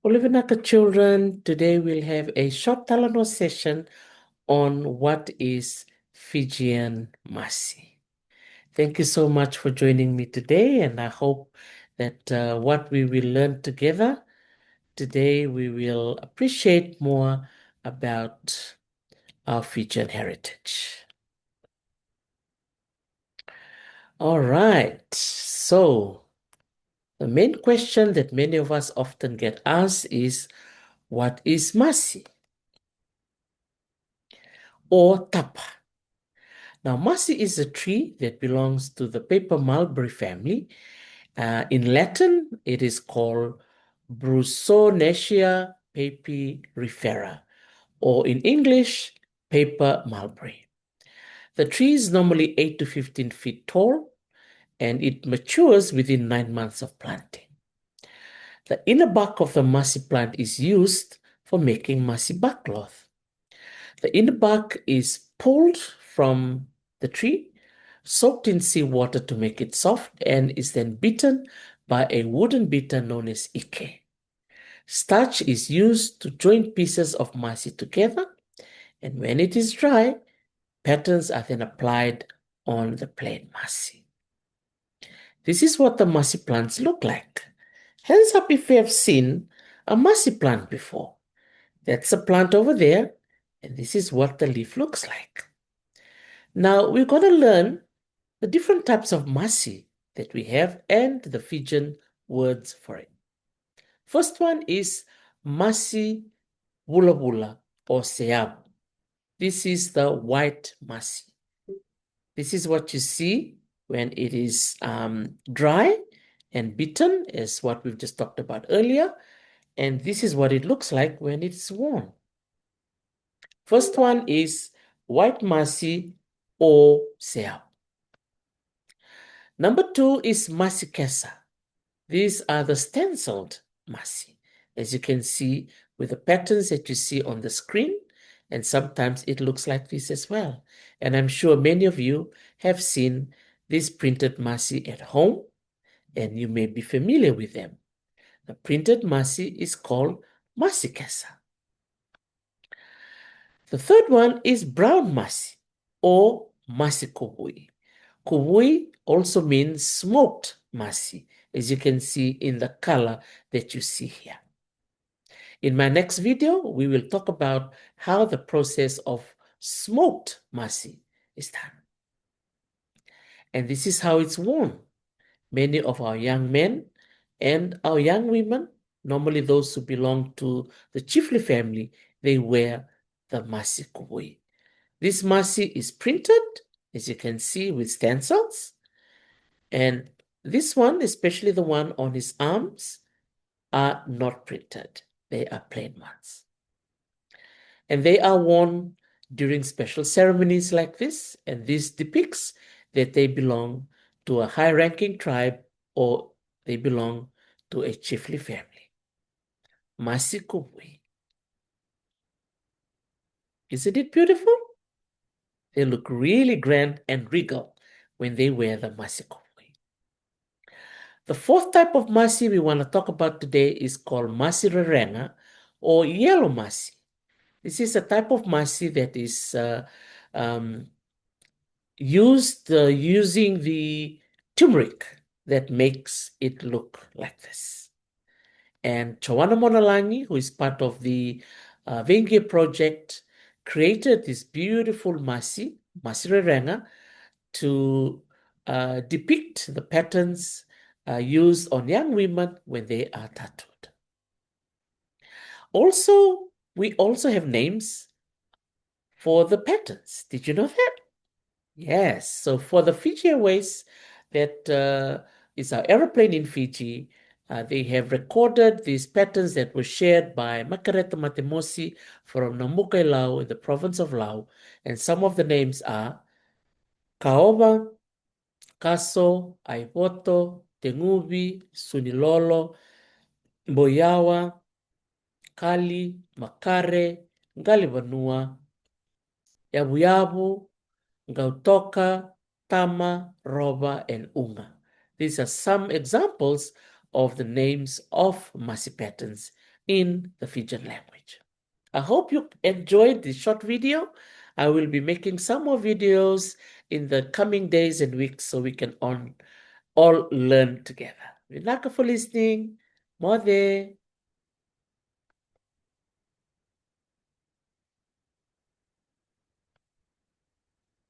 Olivinaka children, today we'll have a short Talano session on what is Fijian Masi. Thank you so much for joining me today, and I hope that what we will learn together today, we will appreciate more about our Fijian heritage. All right, so the main question that many of us often get asked is, what is Masi or Tapa? Now, Masi is a tree that belongs to the paper mulberry family. In Latin, it is called Brussonesia papyrifera, or in English, paper mulberry. The tree is normally 8 to 15 feet tall, and it matures within 9 months of planting. The inner bark of the Masi plant is used for making Masi bark cloth. The inner bark is pulled from the tree, soaked in seawater to make it soft, and is then beaten by a wooden beater known as ike. Starch is used to join pieces of masi together, and when it is dry, patterns are then applied on the plain masi. This is what the masi plants look like. Hands up if you have seen a masi plant before. That's a plant over there, and this is what the leaf looks like. Now we're going to learn the different types of masi that we have and the Fijian words for it. First one is masi bula bula or seab. This is the white masi. This is what you see when it is dry and beaten, as what we've just talked about earlier. And this is what it looks like when it's worn. First one is white masi or seab. Number two is masi kesa. These are the stenciled masi, as you can see with the patterns that you see on the screen, and sometimes it looks like this as well. And I'm sure many of you have seen this printed masi at home, and you may be familiar with them. The printed masi is called masi kesa. The third one is brown masi or masi kubui. Kubui also means smoked masi, as you can see in the color that you see here. In my next video, we will talk about how the process of smoked masi is done. And this is how it's worn. Many of our young men and our young women, normally those who belong to the Chifley family, they wear the masi kubui. This masi is printed, as you can see, with stencils. And this one, especially the one on his arms, are not printed. They are plain ones. And they are worn during special ceremonies like this. And this depicts that they belong to a high-ranking tribe or they belong to a chiefly family. Masi kubui. Isn't it beautiful? They look really grand and regal when they wear the masi kubui. The fourth type of masi we want to talk about today is called masi rerenga or yellow masi. This is a type of masi that is used using the turmeric that makes it look like this. And Chawana Monalangi, who is part of the Vengia project, created this beautiful masi rerenga, to depict the patterns used on young women when they are tattooed. Also, we also have names for the patterns. Did you know that? Yes. So for the Fiji Airways, that is our aeroplane in Fiji, they have recorded these patterns that were shared by Makareta Matemosi from Namukai, Lau, in the province of Lau. And some of the names are Kaova, Kaso, Aipoto, Tengubi, Sunilolo, Boyawa, Kali, Makare, Ngalivanua, Yabuyabu, Ngautoka, Tama, Roba, and Unga. These are some examples of the names of Masi patterns in the Fijian language. I hope you enjoyed this short video. I will be making some more videos in the coming days and weeks so we can all learn together. Vinaka for listening. Mothe.